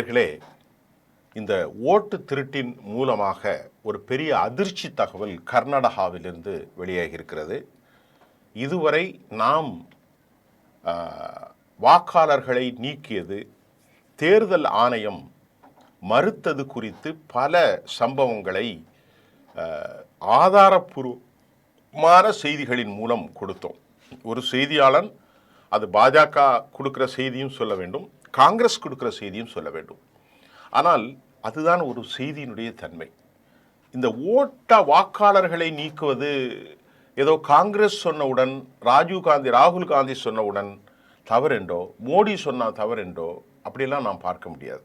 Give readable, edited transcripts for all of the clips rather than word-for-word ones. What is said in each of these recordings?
நேயர்களே, இந்த ஓட்டு திருட்டின் மூலமாக ஒரு பெரிய அதிர்ச்சி தகவல் கர்நாடகாவிலிருந்து வெளியாகி இருக்கிறது. இதுவரை நாம் வாக்காளர்களை நீக்கியது, தேர்தல் ஆணையம் மறுத்தது குறித்து பல சம்பவங்களை ஆதாரப்பூர்வமான செய்திகளின் மூலம் கொடுத்தோம். ஒரு செய்தியாளன் அது பாஜக கொடுக்கிற செய்தியும் சொல்ல வேண்டும், காங்கிரஸ் கொடுக்கிற செய்தியும் சொல்ல வேண்டும். ஆனால் அதுதான் ஒரு செய்தியினுடைய தன்மை. இந்த வாக்காளர்களை நீக்குவது ஏதோ காங்கிரஸ் சொன்னவுடன், ராகுல் காந்தி சொன்னவுடன் தவறென்றோ, மோடி சொன்னால் தவறென்றோ அப்படியெல்லாம் நாம் பார்க்க முடியாது.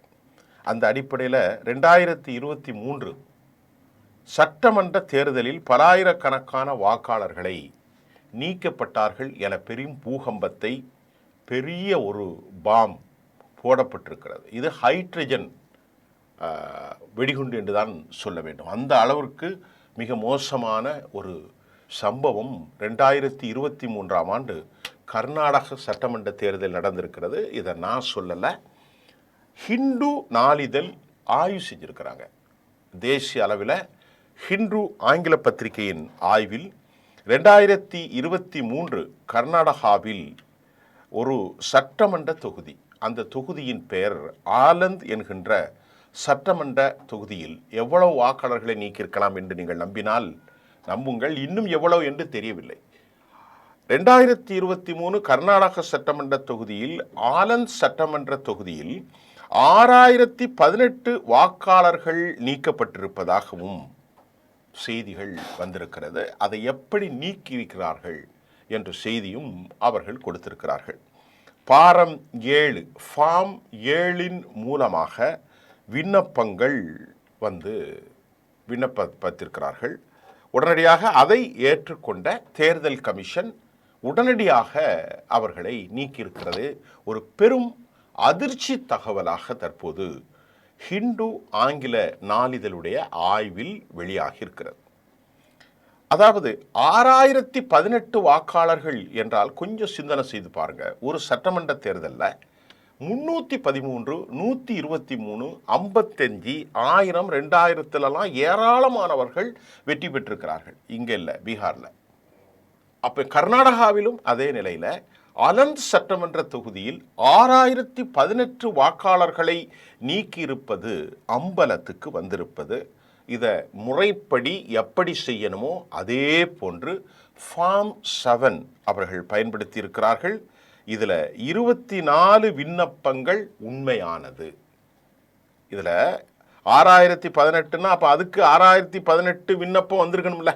அந்த அடிப்படையில் 2023 சட்டமன்ற தேர்தலில் பலாயிரக்கணக்கான வாக்காளர்களை நீக்கப்பட்டார்கள் என பெரும் பூகம்பத்தை, பெரிய ஒரு பாம் போடப்பட்டிருக்கிறது. இது ஹைட்ரஜன் வெடிகுண்டு என்றுதான் சொல்ல வேண்டும். அந்த அளவிற்கு மிக மோசமான ஒரு சம்பவம் 2023ஆம் ஆண்டு கர்நாடக சட்டமன்ற தேர்தல் நடந்திருக்கிறது. இதை நான் சொல்லலை, ஹிந்து நாளிதழ் ஆய்வு செஞ்சுருக்கிறாங்க. தேசிய அளவில் ஹிந்து ஆங்கில பத்திரிகையின் ஆய்வில் 2023 கர்நாடகாவில் ஒரு சட்டமன்ற தொகுதி, அந்த தொகுதியின் பெயர் ஆலந்த் என்கின்ற சட்டமன்ற தொகுதியில் எவ்வளவு வாக்காளர்களை நீக்கியிருக்கலாம் என்று நீங்கள் நம்பினால் நம்புங்கள், இன்னும் எவ்வளவு என்று தெரியவில்லை. 2023 கர்நாடக சட்டமன்ற தொகுதியில், ஆலந்த் சட்டமன்ற தொகுதியில் 6018 வாக்காளர்கள் நீக்கப்பட்டிருப்பதாகவும் செய்திகள் வந்திருக்கிறது. அதை எப்படி நீக்கியிருக்கிறார்கள் என்ற செய்தியும் அவர்கள் கொடுத்திருக்கிறார்கள். ஃபார்ம் 7 மூலமாக விண்ணப்பங்கள் விண்ணப்பத்திருக்கிறார்கள். உடனடியாக அதை ஏற்றுக்கொண்ட தேர்தல் கமிஷன் உடனடியாக அவர்களை நீக்கியிருக்கிறது. ஒரு பெரும் அதிர்ச்சி தகவலாக தற்போது ஹிந்து ஆங்கில நாளிதழுடைய ஆய்வில் வெளியாகி இருக்கிறது. அதாவது 6018 வாக்காளர்கள் என்றால் கொஞ்சம் சிந்தனை செய்து பாருங்க. ஒரு சட்டமன்ற தேர்தலில் 313, 123, 55, 1000, 2000 ஏராளமானவர்கள் வெற்றி பெற்றிருக்கிறார்கள். இங்கே இல்லை, பீகாரில். அப்போ கர்நாடகாவிலும் அதே நிலையில் ஆலந்த் சட்டமன்ற தொகுதியில் 6018 வாக்காளர்களை நீக்கியிருப்பது அம்பலத்துக்கு வந்திருப்பது. இதை முறைப்படி எப்படி செய்யணுமோ அதே போன்று ஃபார்ம் 7 அவர்கள் பயன்படுத்தி இருக்கிறார்கள். இதில் 24 விண்ணப்பங்கள் உண்மையானது. இதில் 6018ன்னா அப்போ அதுக்கு 6018 விண்ணப்பம் வந்திருக்கணும்ல.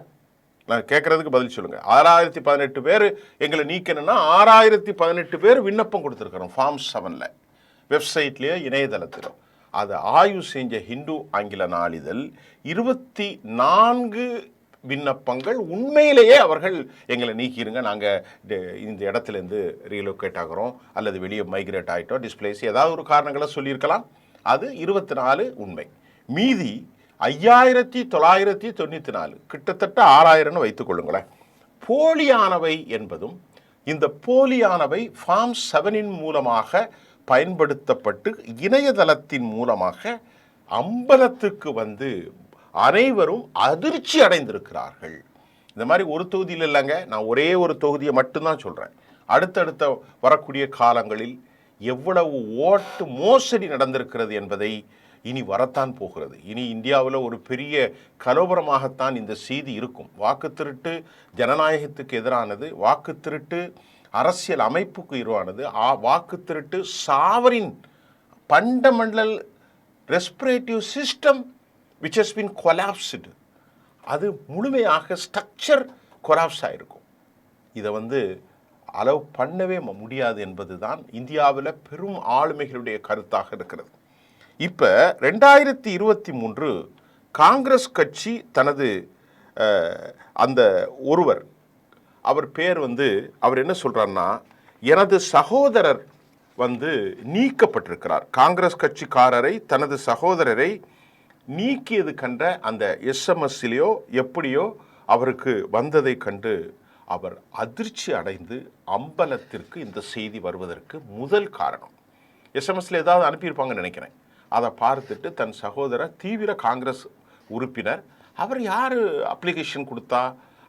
நான் கேட்குறதுக்கு பதில் சொல்லுங்கள். 6018 பேர் எங்களை நீக்கணும்னா 6018 பேர் விண்ணப்பம் கொடுத்துருக்குறோம் ஃபார்ம் 7ல், வெப்சைட்லேயோ இணையதளத்திலோ. அதை ஆய்வு செஞ்ச ஹிந்து ஆங்கில நாளிதழ் 24 விண்ணப்பங்கள் உண்மையிலேயே அவர்கள் எங்களை நீக்கிடுங்க, நாங்கள் இந்த இடத்துலேருந்து ரீலோகேட் ஆகிறோம் அல்லது வெளியே மைக்ரேட் ஆகிட்டோம், டிஸ்பிளேஸ் ஏதாவது ஒரு காரணங்களை சொல்லியிருக்கலாம். அது 24 உண்மை. மீதி 5994, கிட்டத்தட்ட 6000 வைத்துக் கொள்ளுங்களேன், போலியானவை என்பதும், இந்த போலியானவை ஃபார்ம் 7 மூலமாக பயன்படுத்தப்பட்டு இணையதளத்தின் மூலமாக அம்பலத்துக்கு அனைவரும் அதிர்ச்சி அடைந்திருக்கிறார்கள். இந்த மாதிரி ஒரு தொகுதியில் இல்லைங்க, நான் ஒரே ஒரு தொகுதியை மட்டும்தான் சொல்கிறேன். அடுத்தடுத்த வரக்கூடிய காலங்களில் எவ்வளவு ஓட்டு மோசடி நடந்திருக்கிறது என்பதை இனி வரத்தான் போகிறது. இனி இந்தியாவில் ஒரு பெரிய கலவரமாகத்தான் இந்த செய்தி இருக்கும். வாக்கு திருட்டு ஜனநாயகத்துக்கு எதிரானது, வாக்கு திருட்டு அரசியல் அமைப்புக்கு எதிரானது, வாக்கு திருட்டு sovereign fundamental respiratory system which has been collapsed. அது முழுமையாக ஸ்ட்ரக்சர் கொலாப்ஸ் ஆகிருக்கும். இதை அலோவ் பண்ணவே முடியாது என்பது தான் இந்தியாவில் பெரும் ஆளுமைகளுடைய கருத்தாக இருக்கிறது. இப்போ 2023 காங்கிரஸ் கட்சி தனது அந்த ஒருவர், அவர் பேர் அவர் என்ன சொல்கிறார்னா, எனது சகோதரர் நீக்கப்பட்டிருக்கிறார். காங்கிரஸ் கட்சிக்காரரை, தனது சகோதரரை நீக்கியது கண்ட அந்த எஸ்எம்எஸ்லையோ எப்படியோ அவருக்கு வந்ததை கண்டு அவர் அதிர்ச்சி அடைந்து அம்பலத்திற்கு இந்த செய்தி வருவதற்கு முதல் காரணம், எஸ்எம்எஸ்ல ஏதாவது அனுப்பியிருப்பாங்கன்னு நினைக்கிறேன். அதை பார்த்துட்டு தன் சகோதரர் தீவிர காங்கிரஸ் உறுப்பினர், அவர் யார் அப்ளிகேஷன் கொடுத்தா,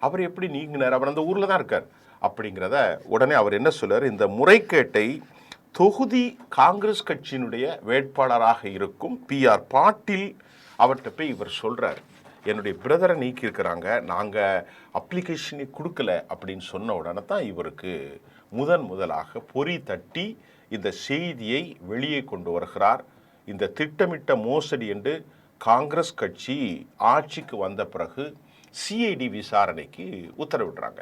அவர் எப்படி நீங்கினார், அவர் அந்த ஊரில் தான் இருக்கார் அப்படிங்கிறத உடனே அவர் என்ன சொல்றார், இந்த முறைகேட்டை தொகுதி காங்கிரஸ் கட்சியினுடைய வேட்பாளராக இருக்கும் PR பாட்டீல் அவர்கிட்ட போய் இவர் சொல்றார், என்னுடைய பிரதரை நீக்கியிருக்கிறாங்க, நாங்கள் அப்ளிகேஷனை கொடுக்கல அப்படின்னு சொன்ன உடனே தான் இவருக்கு முதலாக பொறி தட்டி இந்த செய்தியை வெளியே கொண்டு வருகிறார். இந்த திட்டமிட்ட மோசடி என்று காங்கிரஸ் கட்சி ஆட்சிக்கு வந்த பிறகு CID விசாரணைக்கு உத்தரவிடுறாங்க.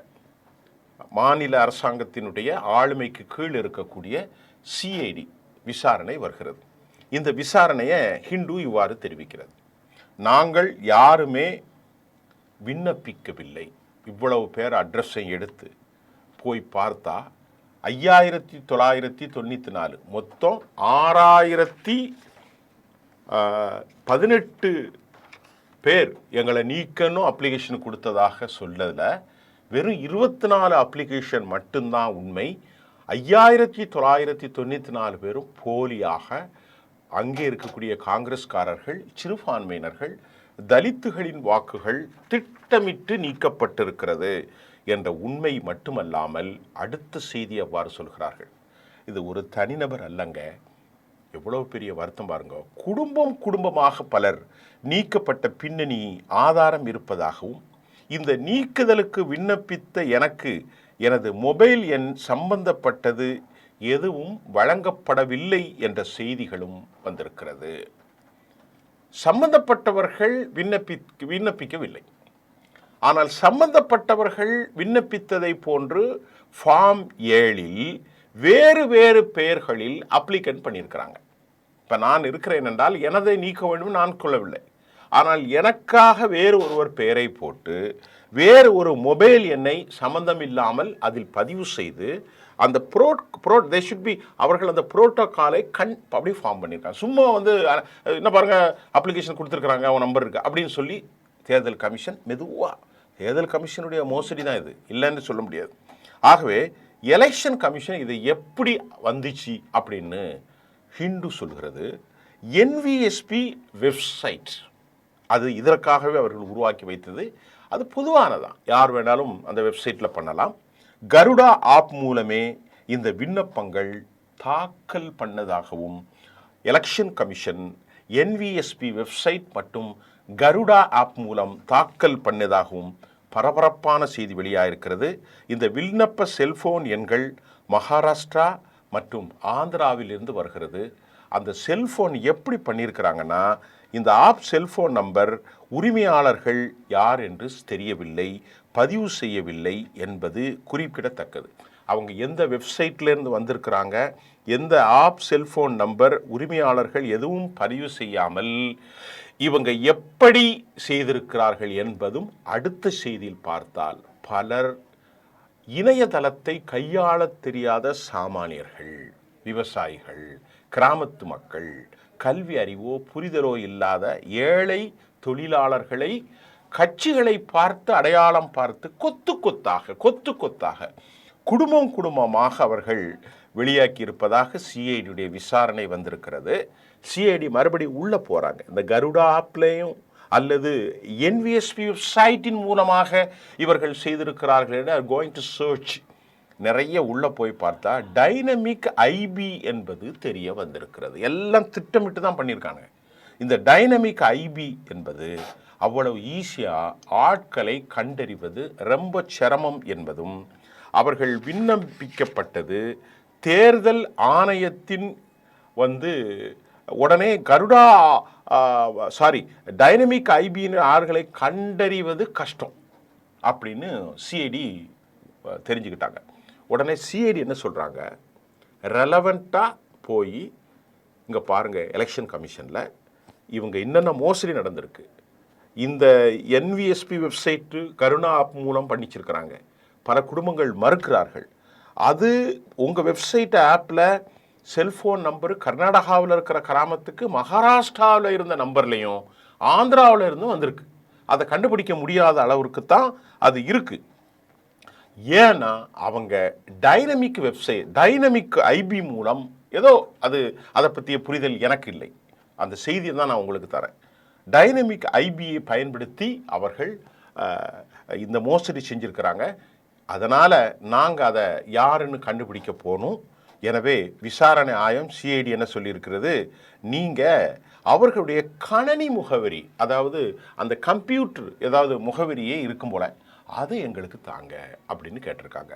மாநில அரசாங்கத்தினுடைய ஆளுமைக்கு கீழ் இருக்கக்கூடிய CID விசாரணை வருகிறது. இந்த விசாரணையை ஹிந்து இவ்வாறு தெரிவிக்கிறது, நாங்கள் யாருமே விண்ணப்பிக்கவில்லை. இவ்வளவு பேர் அட்ரஸை எடுத்து போய் பார்த்தா 5994 மொத்தம் 6018 பேர் எங்களை நீக்கணும் அப்ளிகேஷன் கொடுத்ததாக சொல்லதில் வெறும் 24 அப்ளிகேஷன் மட்டும்தான் உண்மை. 5994 பேரும் போலியாக அங்கே இருக்கக்கூடிய காங்கிரஸ்காரர்கள், சிறுபான்மையினர்கள், தலித்துகளின் வாக்குகள் திட்டமிட்டு நீக்கப்பட்டிருக்கிறது என்ற உண்மை மட்டுமல்லாமல் அடுத்த செய்தி அவ்வாறு சொல்கிறார்கள். இது ஒரு தனிநபர் அல்லங்க, எவ்வளவு பெரிய வருத்தம் பாருங்க. குடும்பமாக பலர் நீக்கப்பட்ட பின்னணி ஆதாரம் இருப்பதாகவும், இந்த நீக்குதலுக்கு விண்ணப்பித்த எனக்கு எனது மொபைல் எண் சம்பந்தப்பட்டது எதுவும் வழங்கப்படவில்லை என்ற செய்திகளும் வந்திருக்கிறது. சம்பந்தப்பட்டவர்கள் விண்ணப்பிக்கவில்லை, ஆனால் சம்பந்தப்பட்டவர்கள் விண்ணப்பித்ததை போன்று ஃபார்ம் 7 வேறு வேறு பெயர்களில் அப்ளிகன்ட் பண்ணியிருக்கிறாங்க. இப்போ நான் இருக்கிறேன் என்றால் எனதை நீக்க வேண்டும் நான் கொள்ளவில்லை, ஆனால் எனக்காக வேறு ஒருவர் பெயரை போட்டு வேறு ஒரு மொபைல் எண்ணை சம்பந்தம் இல்லாமல் அதில் பதிவு செய்து அந்த அவர்கள் அந்த புரோட்டோகாலை அப்படி ஃபார்ம் பண்ணியிருக்காங்க. சும்மா வந்து என்ன பாருங்க அப்ளிகேஷன் கொடுத்துருக்குறாங்க, அவன் நம்பர் இருக்கு அப்படின்னு சொல்லி தேர்தல் கமிஷன் மெதுவாக, தேர்தல் கமிஷனுடைய மோசடி தான் இது, இல்லைன்னு சொல்ல முடியாது. ஆகவே எலெக்ஷன் கமிஷன் இதை எப்படி வந்துச்சு அப்படின்னு ஹிந்து சொல்கிறது. NVSP வெப்சைட் அது இதற்காகவே அவர்கள் உருவாக்கி வைத்தது. அது பொதுவானதான், யார் வேணாலும் அந்த வெப்சைட்டில் பண்ணலாம். கருடா ஆப் மூலமே இந்த விண்ணப்பங்கள் தாக்கல் பண்ணதாகவும் எலெக்ஷன் கமிஷன் NVSP வெப்சைட் மற்றும் கருடா ஆப் மூலம் தாக்கல் பண்ணதாகவும் பரபரப்பான செய்தி வெளியாயிருக்கிறது. இந்த விண்ணப்ப செல்போன் எண்கள் மகாராஷ்டிரா மற்றும் ஆந்திராவிலிருந்து வருகிறது. அந்த செல்போன் எப்படி பண்ணியிருக்கிறாங்கன்னா, இந்த ஆப் செல்போன் நம்பர் உரிமையாளர்கள் யார் என்று தெரியவில்லை, பதிவு செய்யவில்லை என்பது குறிப்பிடத்தக்கது. அவங்க எந்த வெப்சைட்லேருந்து வந்திருக்கிறாங்க, எந்த ஆப் செல்போன் நம்பர் உரிமையாளர்கள் எதுவும் பதிவு செய்யாமல் இவங்க எப்படி செய்திருக்கிறார்கள் என்பதும் அடுத்த செய்தியில் பார்த்தால் பலர் இணையதளத்தை கையாள தெரியாத சாமானியர்கள், விவசாயிகள், கிராமத்து மக்கள், கல்வி அறிவோ புரிதலோ இல்லாத ஏழை தொழிலாளர்களை கட்சிகளை பார்த்து அடையாளம் பார்த்து கொத்து கொத்தாக குடும்பமாக அவர்கள் வெளியாக்கி இருப்பதாக CID விசாரணை வந்திருக்கிறது. CID மறுபடி உள்ள போறாங்க. இந்த கருடா ஆப்லையும் அல்லது NVSP வெப்சைட்டின் மூலமாக இவர்கள் செய்திருக்கிறார்கள். கோயிங் டு சர்ச் நிறைய உள்ள போய் பார்த்தா டைனமிக் IB என்பது தெரிய வந்திருக்கிறது. எல்லாம் திட்டமிட்டு தான் பண்ணியிருக்காங்க. இந்த டைனமிக் IB என்பது அவ்வளவு ஈஸியாக ஆட்களை கண்டறிவது ரொம்ப சிரமம் என்பதும், அவர்கள் விண்ணப்பிக்கப்பட்டது தேர்தல் ஆணையத்தின் உடனே கருடா டைனமிக் IBயின் ஆள்களை கண்டறிவது கஷ்டம் அப்படின்னு CID தெரிஞ்சுக்கிட்டாங்க. உடனே CID என்ன சொல்கிறாங்க, ரெலவெண்ட்டாக போய் இங்கே பாருங்கள், எலெக்ஷன் கமிஷனில் இவங்க என்னென்ன மோசடி நடந்திருக்கு, இந்த NVSP வெப்சைட்டு கருணா ஆப் மூலம் பண்ணிச்சிருக்கிறாங்க, பல குடும்பங்கள் மறுக்கிறார்கள், அது உங்கள் வெப்சைட் ஆப்பில் செல்ஃபோன் நம்பரு கர்நாடகாவில் இருக்கிற கிராமத்துக்கு மகாராஷ்டிராவில் இருந்த நம்பர்லையும் ஆந்திராவில் இருந்தும் வந்திருக்கு. அதை கண்டுபிடிக்க முடியாத அளவிற்கு தான் அது இருக்குது. ஏன்னா அவங்க டைனமிக் IB மூலம் ஏதோ அதை பற்றிய புரிதல் எனக்கு இல்லை, அந்த செய்தியை தான் நான் உங்களுக்கு தரேன். டைனமிக் ஐபியை பயன்படுத்தி அவர்கள் இந்த மோசடி செஞ்சுருக்கிறாங்க. அதனால் நாங்கள் அதை யாருன்னு கண்டுபிடிக்க போகணும். எனவே விசாரணை ஆயம் சிஐடி என்ன சொல்லியிருக்கிறது, நீங்கள் அவர்களுடைய கணனி முகவரி, அதாவது அந்த கம்ப்யூட்டர் ஏதாவது முகவரியே இருக்கும் போல அதை எங்களுக்கு தாங்க அப்படின்னு கேட்டிருக்காங்க.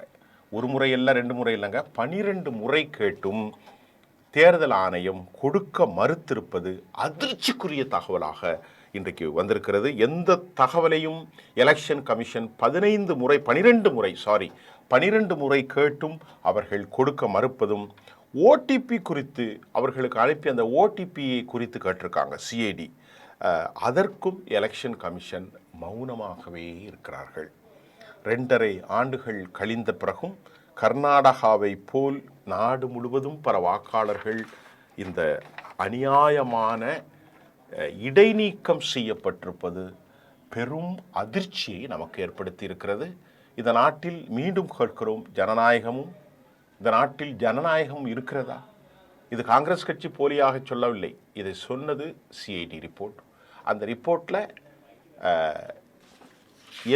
ஒரு முறை இல்லை, 2 முறை இல்லைங்க, 12 முறை கேட்டும் தேர்தல் ஆணையம் கொடுக்க மறுத்திருப்பது அதிர்ச்சிக்குரிய தகவலாக இன்றைக்கு வந்திருக்கிறது. எந்த தகவலையும் எலெக்ஷன் கமிஷன் 12 முறை கேட்டும் அவர்கள் கொடுக்க மறுப்பதும், ஓடிபி குறித்து அவர்களுக்கு அனுப்பி அந்த ஓடிபியை குறித்து கேட்டிருக்காங்க சிஐடி, அதற்கும் எலெக்ஷன் கமிஷன் மௌனமாகவே இருக்கிறார்கள். 2.5 ஆண்டுகள் கழிந்த பிறகும் கர்நாடகாவை போல் நாடு முழுவதும் பல வாக்காளர்கள் இந்த அநியாயமான இடைநீக்கம் செய்யப்பட்டிருப்பது பெரும் அதிர்ச்சியை நமக்கு ஏற்படுத்தி இருக்கிறது. இந்த நாட்டில் மீண்டும் கேட்கிறோம், இந்த நாட்டில் ஜனநாயகமும் இருக்கிறதா? இது காங்கிரஸ் கட்சி போலியாக சொல்லவில்லை, இதை சொன்னது சிஐடி ரிப்போர்ட். அந்த ரிப்போர்ட்டில்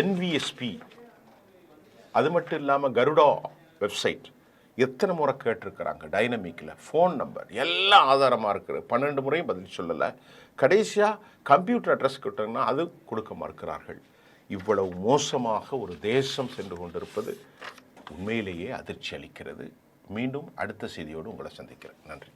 NVSP, அது மட்டும் இல்லாமல் கருடா வெப்சைட் எத்தனை முறை கேட்டிருக்கிறாங்க, டைனமிக்கில் ஃபோன் நம்பர் எல்லாம் ஆதாரமாக இருக்குது. 12 முறையும் பதில் சொல்லலை. கடைசியாக கம்ப்யூட்டர் அட்ரஸ் கேட்டாங்கன்னா அது கொடுக்க மறுக்கிறார்கள். இவ்வளவு மோசமாக ஒரு தேசம் சென்று கொண்டிருப்பது உண்மையிலேயே அதிர்ச்சி அளிக்கிறது. மீண்டும் அடுத்த செய்தியோடு உங்களை சந்திக்கிறேன். நன்றி.